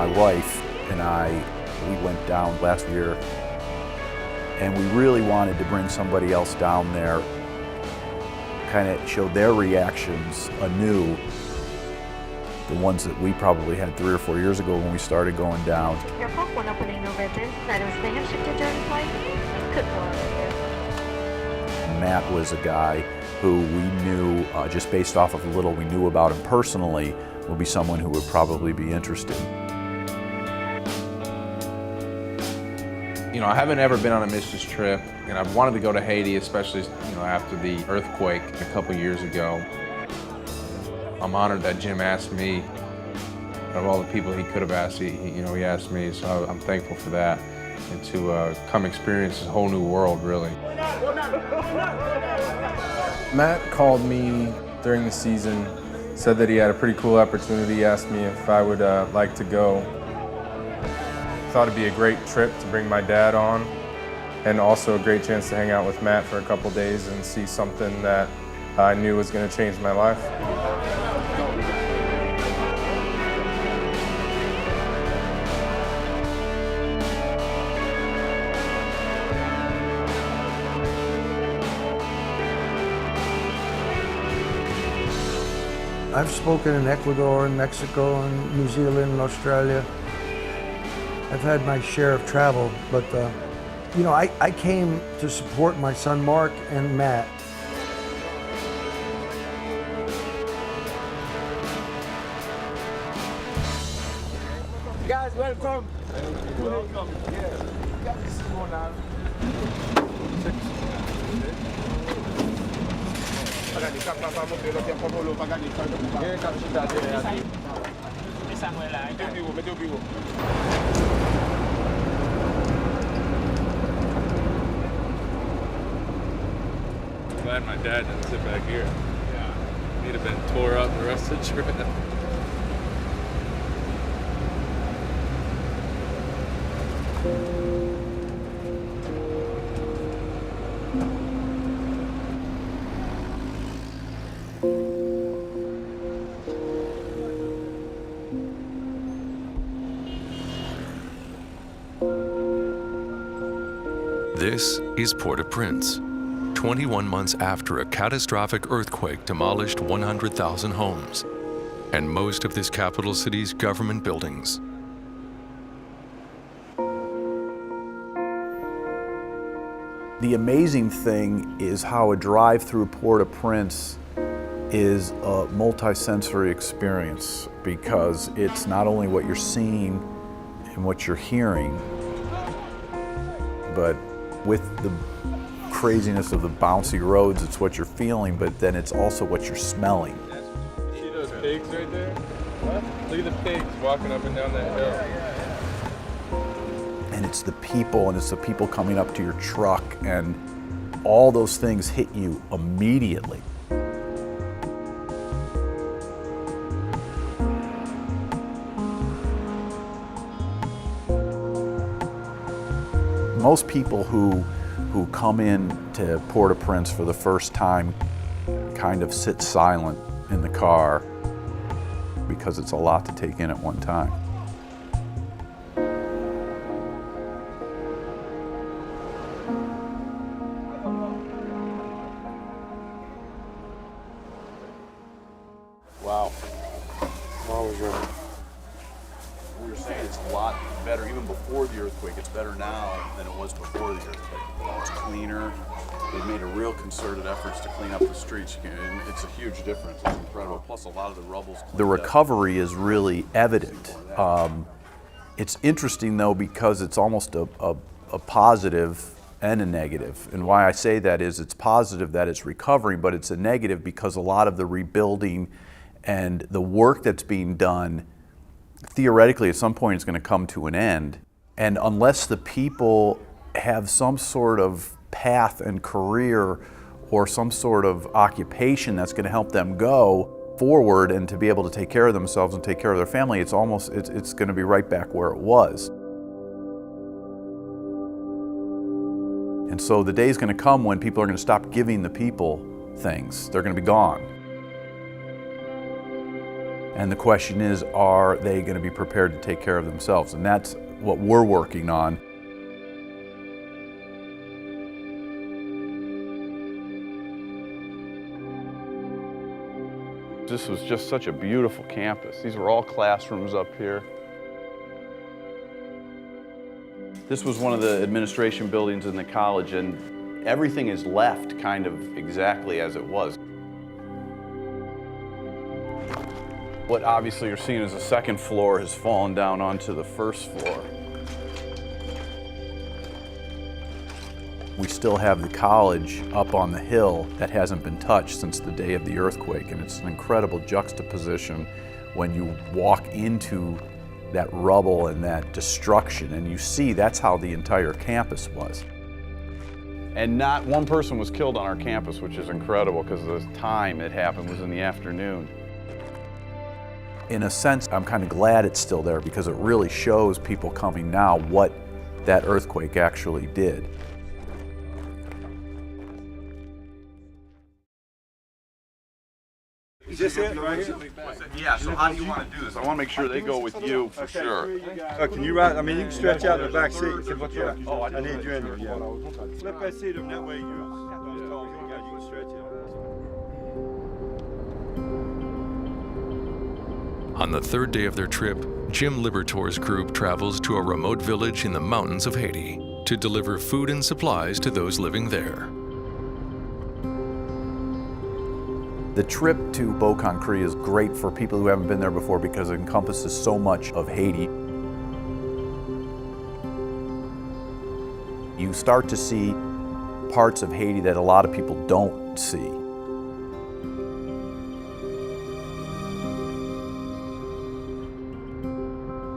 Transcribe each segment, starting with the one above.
my wife and we went down last year, and we really wanted to bring somebody else down there, kind of show their reactions anew, the ones that we probably had 3 or 4 years ago when we started going down. Careful, when opening the ribbon, items may have shifted during flight. Could go on. Matt was a guy who we knew, just based off of the little we knew about him personally, would be someone who would probably be interested. You know, I haven't ever been on a missions trip, and I've wanted to go to Haiti, especially, you know, after the earthquake a couple years ago. I'm honored that Jim asked me. Of all the people he could have asked, he asked me, so I'm thankful for that, and to come experience this whole new world, really. Matt called me during the season, said that he had a pretty cool opportunity, asked me if I would like to go. Thought it'd be a great trip to bring my dad on, and also a great chance to hang out with Matt for a couple days and see something that I knew was going to change my life. I've spoken in Ecuador and Mexico and New Zealand and Australia. I've had my share of travel, but you know, I came to support my son Mark and Matt. Guys, welcome. Welcome. Yeah. This is going on. Glad my dad didn't sit back here. Yeah. He'd have been tore up the rest of the trip. This is Port-au-Prince, 21 months after a catastrophic earthquake demolished 100,000 homes and most of this capital city's government buildings. The amazing thing is how a drive through Port-au-Prince is a multi-sensory experience, because it's not only what you're seeing and what you're hearing, but with the craziness of the bouncy roads, it's what you're feeling, but then it's also what you're smelling. See those pigs right there? What? Look at the pigs walking up and down that hill. And it's the people, and it's the people coming up to your truck, and all those things hit you immediately. Most people who come in to Port-au-Prince for the first time kind of sit silent in the car, because it's a lot to take in at one time. Wow. What was your... We were saying it's a lot better, even before the earthquake. It's better now than it was before the earthquake. It's cleaner. They've made a real concerted efforts to clean up the streets. And it's a huge difference. It's incredible. Plus, a lot of the rubble's cleaned The recovery is really evident. It's interesting, though, because it's almost a positive and a negative. And why I say that is it's positive that it's recovering, but it's a negative because a lot of the rebuilding and the work that's being done, theoretically, at some point, is going to come to an end. And unless the people have some sort of path and career or some sort of occupation that's going to help them go forward and to be able to take care of themselves and take care of their family, it's going to be right back where it was. And so the day's going to come when people are going to stop giving the people things. They're going to be gone. And the question is, are they going to be prepared to take care of themselves? And that's what we're working on. This was just such a beautiful campus. These were all classrooms up here. This was one of the administration buildings in the college, and everything is left kind of exactly as it was. What obviously you're seeing is the second floor has fallen down onto the first floor. We still have the college up on the hill that hasn't been touched since the day of the earthquake, and it's an incredible juxtaposition when you walk into that rubble and that destruction, and you see that's how the entire campus was. And not one person was killed on our campus, which is incredible because the time it happened was in the afternoon. In a sense, I'm kind of glad it's still there because it really shows people coming now what that earthquake actually did. Is this it right here? Yeah, so how do you want to do this? I want to make sure they go with you for sure. Can you ride? I mean, you can stretch out in the back seat. Oh, I need you in there, yeah. Flip that seat up that way. You can stretch it. On the third day of their trip, Jim Libertor's group travels to a remote village in the mountains of Haiti to deliver food and supplies to those living there. The trip to Beauconcree is great for people who haven't been there before because it encompasses so much of Haiti. You start to see parts of Haiti that a lot of people don't see.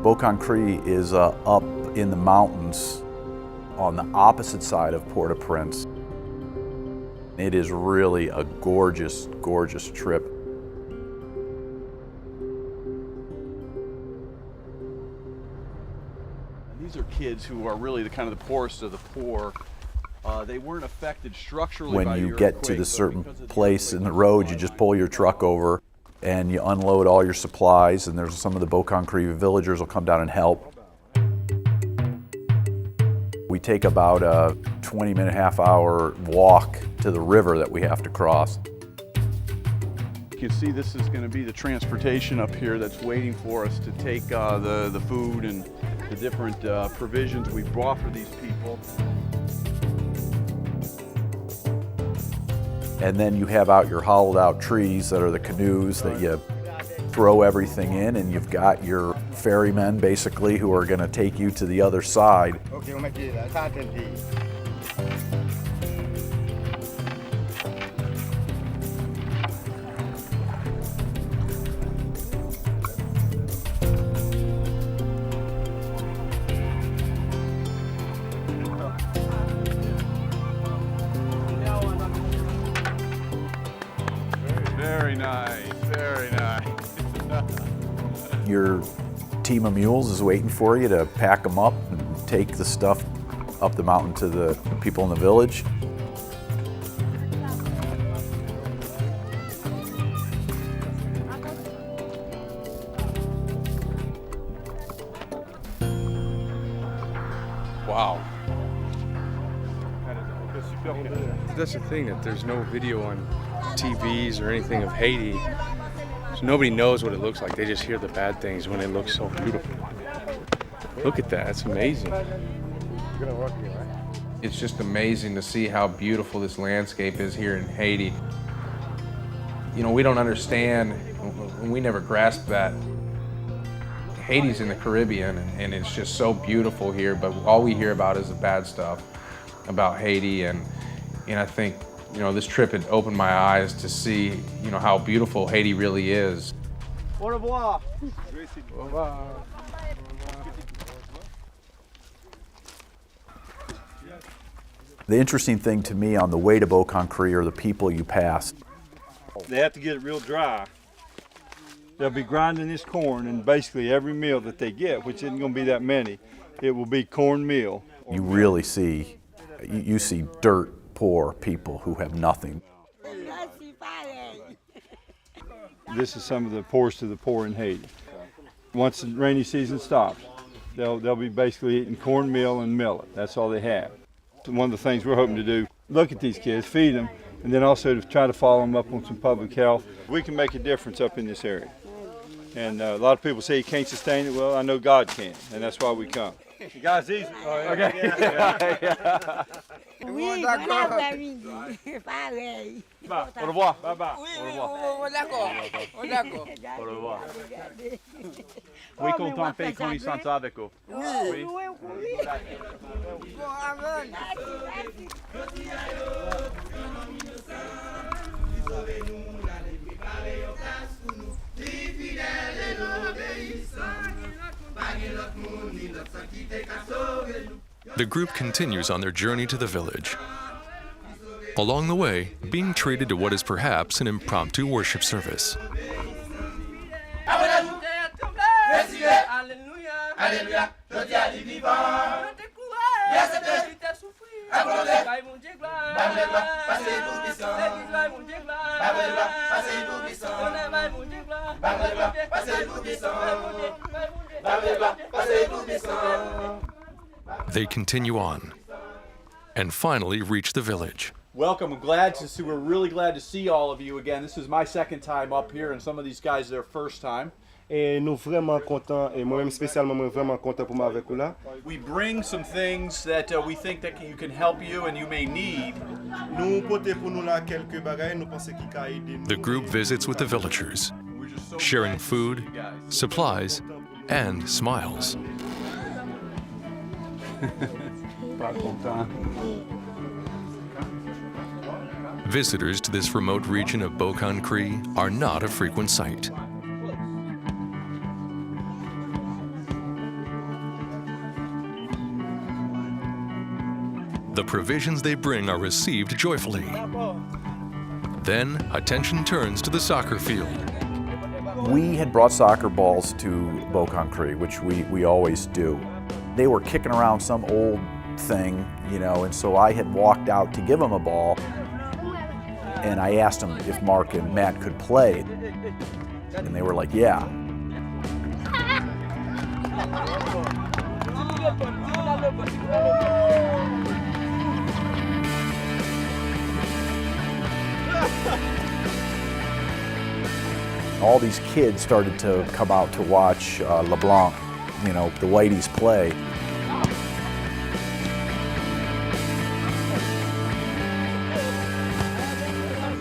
Beauconcree is up in the mountains on the opposite side of Port-au-Prince. It is really a gorgeous, gorgeous trip. These are kids who are really the kind of the poorest of the poor. They weren't affected structurally by When the you get to the certain place in the road, you just pull your truck over and you unload all your supplies, and there's some of the Beauconcree villagers will come down and help. We take about a 20-minute, half-hour walk to the river that we have to cross. You can see this is going to be the transportation up here that's waiting for us to take the food and the different provisions we brought for these people. And then you have out your hollowed out trees that are the canoes that you throw everything in, and you've got your ferrymen basically who are going to take you to the other side. Very nice, very nice. Your team of mules is waiting for you to pack them up and take the stuff up the mountain to the people in the village. Wow. That's the thing, that there's no video on TVs or anything of Haiti. So nobody knows what it looks like. They just hear the bad things when it looks so beautiful. Look at that, it's amazing. It's just amazing to see how beautiful this landscape is here in Haiti. You know, we don't understand, and we never grasp that. Haiti's in the Caribbean, and it's just so beautiful here, but all we hear about is the bad stuff about Haiti, and I think, you know, this trip had opened my eyes to see, you know, how beautiful Haiti really is. Au revoir. The interesting thing to me on the way to Beauconcree are the people you pass. They have to get it real dry. They'll be grinding this corn, and basically every meal that they get, which isn't going to be that many, it will be cornmeal. You really see, you see dirt poor people who have nothing. This is some of the poorest of the poor in Haiti. Once the rainy season stops, they'll be basically eating cornmeal and millet. That's all they have. One of the things we're hoping to do, look at these kids, feed them, and then also to try to follow them up on some public health. We can make a difference up in this area. And a lot of people say you can't sustain it. Well, I know God can, and that's why we come. You guys, easy. Oh, yeah. Okay. Yeah. Oui, voilà, pareil. Au revoir. Bye bye. D'accord. D'accord. Au revoir. Oui, content de faire connaissance avec vous. Oui. The group continues on their journey to the village. Along the way, being treated to what is perhaps an impromptu worship service. They continue on and finally reach the village. Welcome. We're really glad to see all of you again. This is my second time up here, and some of these guys their first time. Et nous vraiment contents, et moi-même spécialement vraiment content pour m'avoir avec vous là. We bring some things that we think that you can help you and you may need. Nous porter pour nous là quelques bagages, nous pensons qu'il va aider nous. The group visits with the villagers, sharing food, supplies, and smiles. Visitors to this remote region of Beaucancré are not a frequent sight. The provisions they bring are received joyfully. Then, attention turns to the soccer field. We had brought soccer balls to Beaucancré, which we always do. They were kicking around some old thing, and so I had walked out to give them a ball, and I asked them if Mark and Matt could play, and they were like, yeah. All these kids started to come out to watch LeBlanc, the Whiteys play.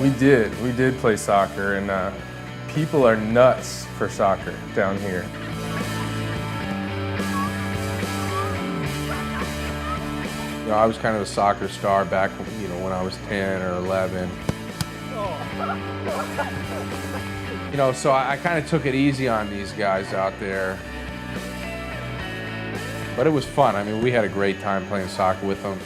We did play soccer, and people are nuts for soccer down here. I was kind of a soccer star back, when I was 10 or 11. So I kind of took it easy on these guys out there. But it was fun. I mean, we had a great time playing soccer with them.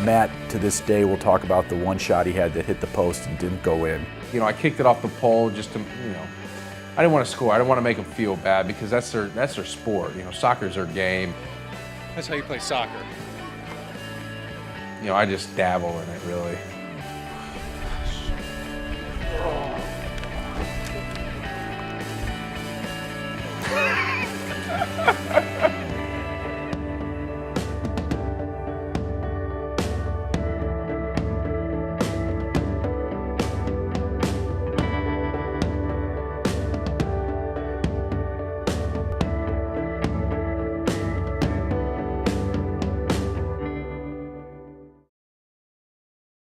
Matt, to this day, will talk about the one shot he had that hit the post and didn't go in. I kicked it off the pole just to, I didn't want to score. I didn't want to make them feel bad because that's their sport. Soccer's their game. That's how you play soccer. I just dabble in it, really.